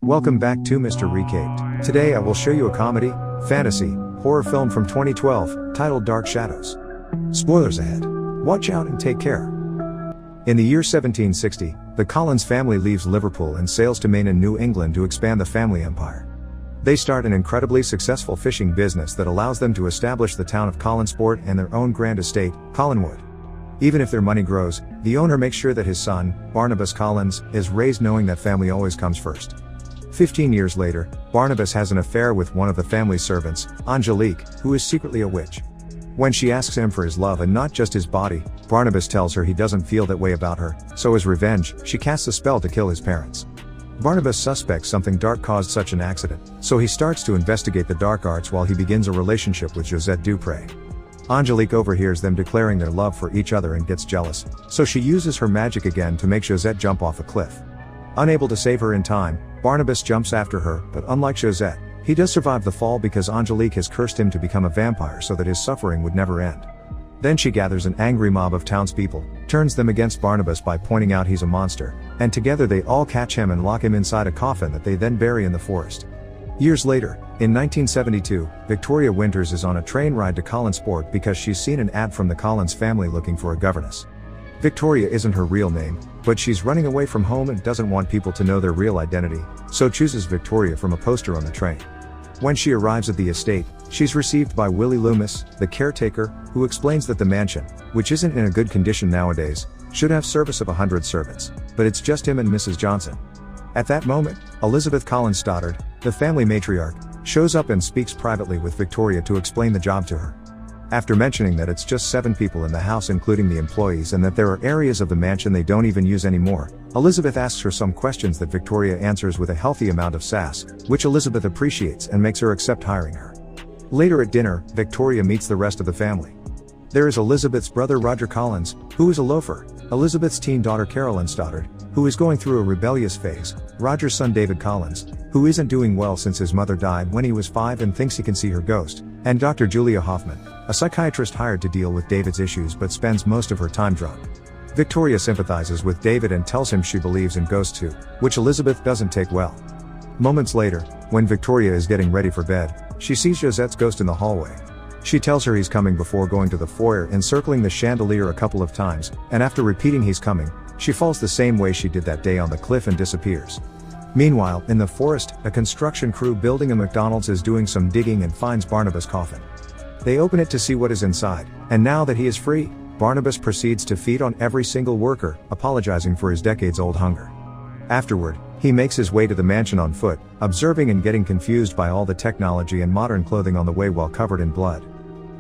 Welcome back to Mr. Recaped. Today I will show you a comedy, fantasy, horror film from 2012, titled Dark Shadows. Spoilers ahead. Watch out and take care. In the year 1760, the Collins family leaves Liverpool and sails to Maine in New England to expand the family empire. They start an incredibly successful fishing business that allows them to establish the town of Collinsport and their own grand estate, Collinwood. Even if their money grows, the owner makes sure that his son, Barnabas Collins, is raised knowing that family always comes first. 15 years later, Barnabas has an affair with one of the family's servants, Angelique, who is secretly a witch. When she asks him for his love and not just his body, Barnabas tells her he doesn't feel that way about her, so as revenge, she casts a spell to kill his parents. Barnabas suspects something dark caused such an accident, so he starts to investigate the dark arts while he begins a relationship with Josette Dupré. Angelique overhears them declaring their love for each other and gets jealous, so she uses her magic again to make Josette jump off a cliff. Unable to save her in time, Barnabas jumps after her, but unlike Josette, he does survive the fall because Angelique has cursed him to become a vampire so that his suffering would never end. Then she gathers an angry mob of townspeople, turns them against Barnabas by pointing out he's a monster, and together they all catch him and lock him inside a coffin that they then bury in the forest. Years later, in 1972, Victoria Winters is on a train ride to Collinsport because she's seen an ad from the Collins family looking for a governess. Victoria isn't her real name, but she's running away from home and doesn't want people to know their real identity, so chooses Victoria from a poster on the train. When she arrives at the estate, she's received by Willie Loomis, the caretaker, who explains that the mansion, which isn't in a good condition nowadays, should have service of 100 servants, but it's just him and Mrs. Johnson. At that moment, Elizabeth Collins Stoddard, the family matriarch, shows up and speaks privately with Victoria to explain the job to her. After mentioning that it's just 7 people in the house including the employees and that there are areas of the mansion they don't even use anymore, Elizabeth asks her some questions that Victoria answers with a healthy amount of sass, which Elizabeth appreciates and makes her accept hiring her. Later at dinner, Victoria meets the rest of the family. There is Elizabeth's brother Roger Collins, who is a loafer, Elizabeth's teen daughter Carolyn Stoddard, who is going through a rebellious phase, Roger's son David Collins, who isn't doing well since his mother died when he was 5 and thinks he can see her ghost, and Dr. Julia Hoffman, a psychiatrist hired to deal with David's issues but spends most of her time drunk. Victoria sympathizes with David and tells him she believes in ghosts too, which Elizabeth doesn't take well. Moments later, when Victoria is getting ready for bed, she sees Josette's ghost in the hallway. She tells her he's coming before going to the foyer, encircling the chandelier a couple of times, and after repeating he's coming, she falls the same way she did that day on the cliff and disappears. Meanwhile, in the forest, a construction crew building a McDonald's is doing some digging and finds Barnabas' coffin. They open it to see what is inside, and now that he is free, Barnabas proceeds to feed on every single worker, apologizing for his decades-old hunger. Afterward, he makes his way to the mansion on foot, observing and getting confused by all the technology and modern clothing on the way while covered in blood.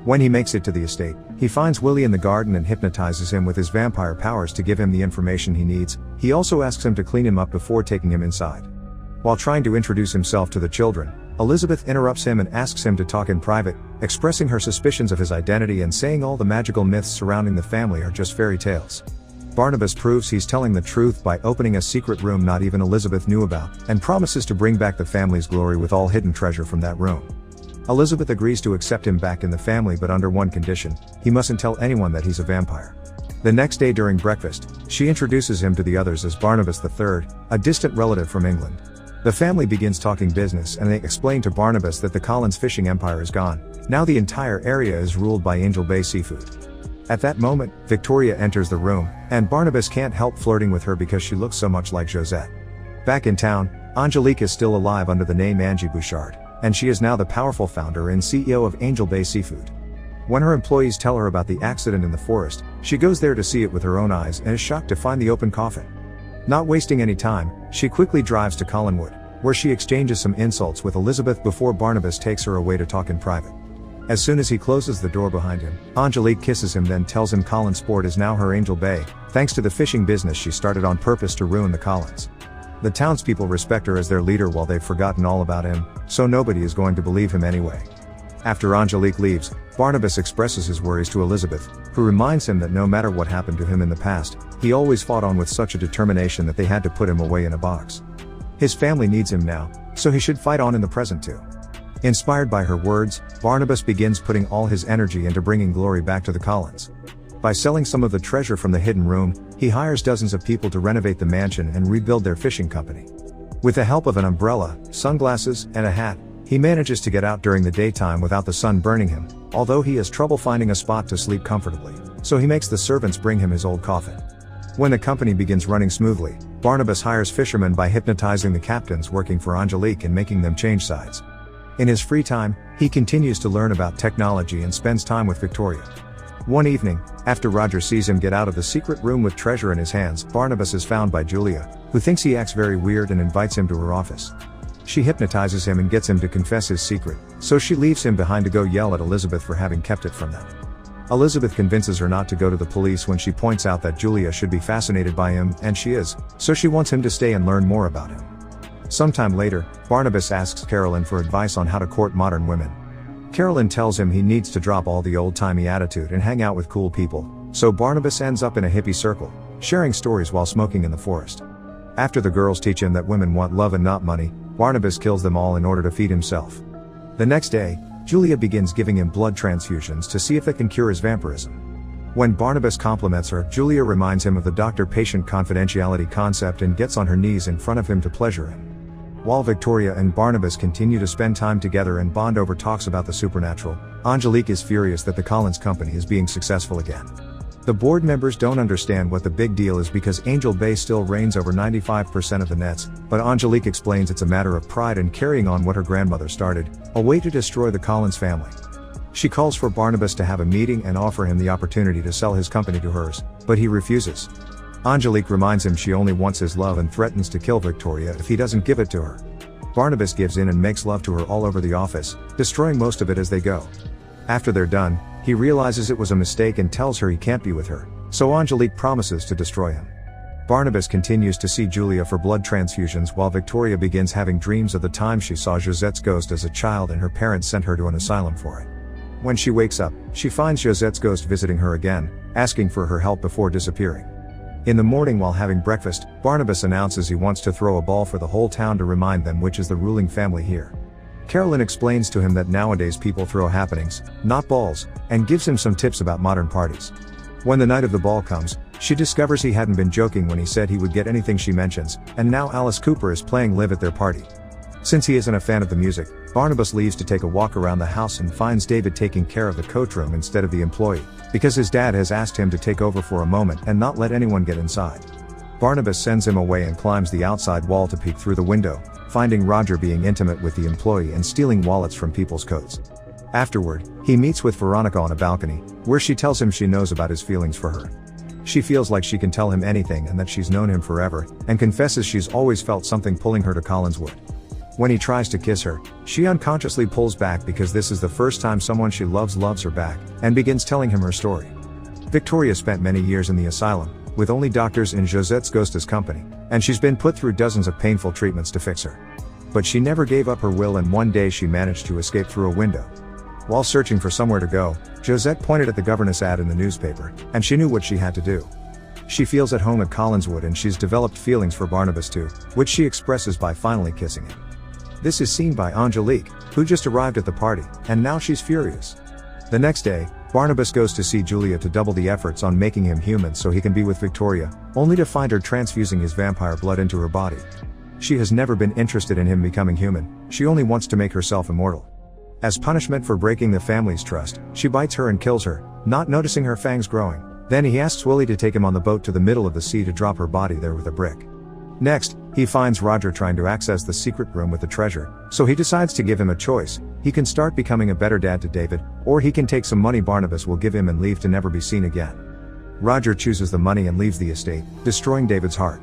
When he makes it to the estate, he finds Willie in the garden and hypnotizes him with his vampire powers to give him the information he needs. He also asks him to clean him up before taking him inside. While trying to introduce himself to the children, Elizabeth interrupts him and asks him to talk in private, expressing her suspicions of his identity and saying all the magical myths surrounding the family are just fairy tales. Barnabas proves he's telling the truth by opening a secret room not even Elizabeth knew about, and promises to bring back the family's glory with all hidden treasure from that room. Elizabeth agrees to accept him back in the family but under one condition: he mustn't tell anyone that he's a vampire. The next day during breakfast, she introduces him to the others as Barnabas III, a distant relative from England. The family begins talking business and they explain to Barnabas that the Collins fishing empire is gone. Now the entire area is ruled by Angel Bay Seafood. At that moment, Victoria enters the room, and Barnabas can't help flirting with her because she looks so much like Josette. Back in town, Angelique is still alive under the name Angie Bouchard, and she is now the powerful founder and CEO of Angel Bay Seafood. When her employees tell her about the accident in the forest, she goes there to see it with her own eyes and is shocked to find the open coffin. Not wasting any time, she quickly drives to Collinwood, where she exchanges some insults with Elizabeth before Barnabas takes her away to talk in private. As soon as he closes the door behind him, Angelique kisses him, then tells him Collinsport is now her Angel Bay, thanks to the fishing business she started on purpose to ruin the Collins. The townspeople respect her as their leader while they've forgotten all about him, so nobody is going to believe him anyway. After Angelique leaves, Barnabas expresses his worries to Elizabeth, who reminds him that no matter what happened to him in the past, he always fought on with such a determination that they had to put him away in a box. His family needs him now, so he should fight on in the present too. Inspired by her words, Barnabas begins putting all his energy into bringing glory back to the Collins. By selling some of the treasure from the hidden room, he hires dozens of people to renovate the mansion and rebuild their fishing company. With the help of an umbrella, sunglasses, and a hat, he manages to get out during the daytime without the sun burning him, although he has trouble finding a spot to sleep comfortably, so he makes the servants bring him his old coffin. When the company begins running smoothly, Barnabas hires fishermen by hypnotizing the captains working for Angelique and making them change sides. In his free time, he continues to learn about technology and spends time with Victoria. One evening, after Roger sees him get out of the secret room with treasure in his hands, Barnabas is found by Julia, who thinks he acts very weird and invites him to her office. She hypnotizes him and gets him to confess his secret, so she leaves him behind to go yell at Elizabeth for having kept it from them. Elizabeth convinces her not to go to the police when she points out that Julia should be fascinated by him, and she is, so she wants him to stay and learn more about him. Sometime later, Barnabas asks Carolyn for advice on how to court modern women. Carolyn tells him he needs to drop all the old-timey attitude and hang out with cool people, so Barnabas ends up in a hippie circle, sharing stories while smoking in the forest. After the girls teach him that women want love and not money, Barnabas kills them all in order to feed himself. The next day, Julia begins giving him blood transfusions to see if it can cure his vampirism. When Barnabas compliments her, Julia reminds him of the doctor-patient confidentiality concept and gets on her knees in front of him to pleasure him. While Victoria and Barnabas continue to spend time together and bond over talks about the supernatural, Angelique is furious that the Collins company is being successful again. The board members don't understand what the big deal is because Angel Bay still reigns over 95% of the nets, but Angelique explains it's a matter of pride and carrying on what her grandmother started, a way to destroy the Collins family. She calls for Barnabas to have a meeting and offer him the opportunity to sell his company to hers, but he refuses. Angelique reminds him she only wants his love and threatens to kill Victoria if he doesn't give it to her. Barnabas gives in and makes love to her all over the office, destroying most of it as they go. After they're done, he realizes it was a mistake and tells her he can't be with her, so Angelique promises to destroy him. Barnabas continues to see Julia for blood transfusions while Victoria begins having dreams of the time she saw Josette's ghost as a child and her parents sent her to an asylum for it. When she wakes up, she finds Josette's ghost visiting her again, asking for her help before disappearing. In the morning while having breakfast, Barnabas announces he wants to throw a ball for the whole town to remind them which is the ruling family here. Carolyn explains to him that nowadays people throw happenings, not balls, and gives him some tips about modern parties. When the night of the ball comes, she discovers he hadn't been joking when he said he would get anything she mentions, and now Alice Cooper is playing live at their party. Since he isn't a fan of the music, Barnabas leaves to take a walk around the house and finds David taking care of the coach room instead of the employee, because his dad has asked him to take over for a moment and not let anyone get inside. Barnabas sends him away and climbs the outside wall to peek through the window, finding Roger being intimate with the employee and stealing wallets from people's coats. Afterward, he meets with Veronica on a balcony, where she tells him she knows about his feelings for her. She feels like she can tell him anything and that she's known him forever, and confesses she's always felt something pulling her to Collinswood. When he tries to kiss her, she unconsciously pulls back because this is the first time someone she loves her back, and begins telling him her story. Victoria spent many years in the asylum, with only doctors in Josette's ghost as company, and she's been put through dozens of painful treatments to fix her. But she never gave up her will, and one day she managed to escape through a window. While searching for somewhere to go, Josette pointed at the governess ad in the newspaper, and she knew what she had to do. She feels at home at Collinswood and she's developed feelings for Barnabas too, which she expresses by finally kissing him. This is seen by Angelique, who just arrived at the party, and now she's furious. The next day, Barnabas goes to see Julia to double the efforts on making him human so he can be with Victoria, only to find her transfusing his vampire blood into her body. She has never been interested in him becoming human, she only wants to make herself immortal. As punishment for breaking the family's trust, she bites her and kills her, not noticing her fangs growing. Then he asks Willie to take him on the boat to the middle of the sea to drop her body there with a brick. Next, he finds Roger trying to access the secret room with the treasure, so he decides to give him a choice. He can start becoming a better dad to David, or he can take some money Barnabas will give him and leave to never be seen again. Roger chooses the money and leaves the estate, destroying David's heart.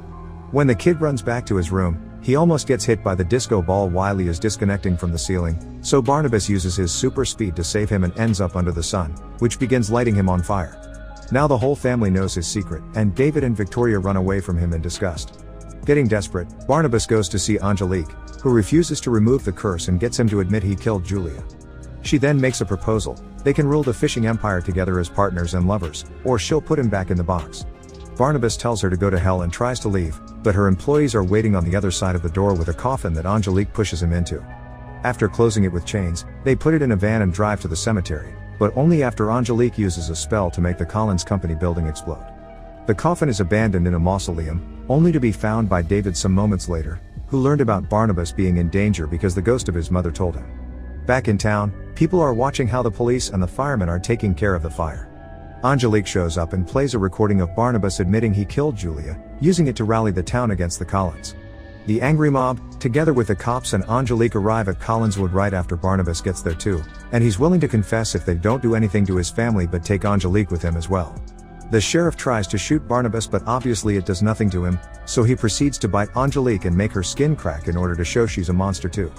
When the kid runs back to his room, he almost gets hit by the disco ball while he is disconnecting from the ceiling, so Barnabas uses his super speed to save him and ends up under the sun, which begins lighting him on fire. Now the whole family knows his secret, and David and Victoria run away from him in disgust. Getting desperate, Barnabas goes to see Angelique, who refuses to remove the curse and gets him to admit he killed Julia. She then makes a proposal: they can rule the fishing empire together as partners and lovers, or she'll put him back in the box. Barnabas tells her to go to hell and tries to leave, but her employees are waiting on the other side of the door with a coffin that Angelique pushes him into. After closing it with chains, they put it in a van and drive to the cemetery, but only after Angelique uses a spell to make the Collins Company building explode. The coffin is abandoned in a mausoleum, only to be found by David some moments later, who learned about Barnabas being in danger because the ghost of his mother told him. Back in town, people are watching how the police and the firemen are taking care of the fire. Angelique shows up and plays a recording of Barnabas admitting he killed Julia, using it to rally the town against the Collins. The angry mob, together with the cops and Angelique, arrive at Collinswood right after Barnabas gets there too, and he's willing to confess if they don't do anything to his family but take Angelique with him as well. The sheriff tries to shoot Barnabas, but obviously it does nothing to him, so he proceeds to bite Angelique and make her skin crack in order to show she's a monster too.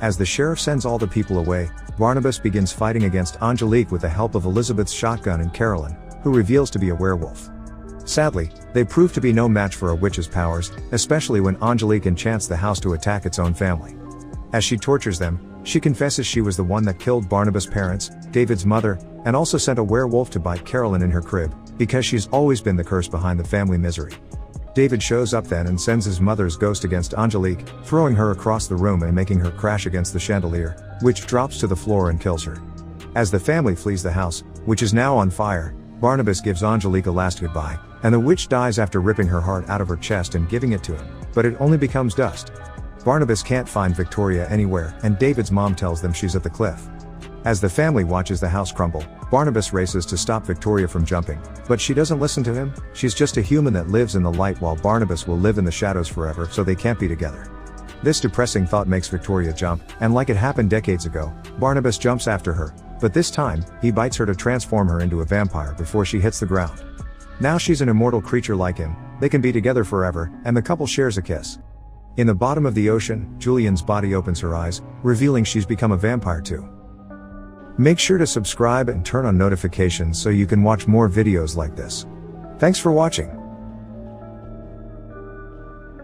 As the sheriff sends all the people away, Barnabas begins fighting against Angelique with the help of Elizabeth's shotgun and Carolyn, who reveals to be a werewolf. Sadly, they prove to be no match for a witch's powers, especially when Angelique enchants the house to attack its own family. As she tortures them, she confesses she was the one that killed Barnabas' parents, David's mother, and also sent a werewolf to bite Carolyn in her crib, because she's always been the curse behind the family misery. David shows up then and sends his mother's ghost against Angelique, throwing her across the room and making her crash against the chandelier, which drops to the floor and kills her. As the family flees the house, which is now on fire, Barnabas gives Angelique a last goodbye, and the witch dies after ripping her heart out of her chest and giving it to him, but it only becomes dust. Barnabas can't find Victoria anywhere, and David's mom tells them she's at the cliff. As the family watches the house crumble, Barnabas races to stop Victoria from jumping, but she doesn't listen to him. She's just a human that lives in the light while Barnabas will live in the shadows forever, so they can't be together. This depressing thought makes Victoria jump, and like it happened decades ago, Barnabas jumps after her, but this time, he bites her to transform her into a vampire before she hits the ground. Now she's an immortal creature like him, they can be together forever, and the couple shares a kiss. In the bottom of the ocean, Julian's body opens her eyes, revealing she's become a vampire too. Make sure to subscribe and turn on notifications so you can watch more videos like this. Thanks for watching.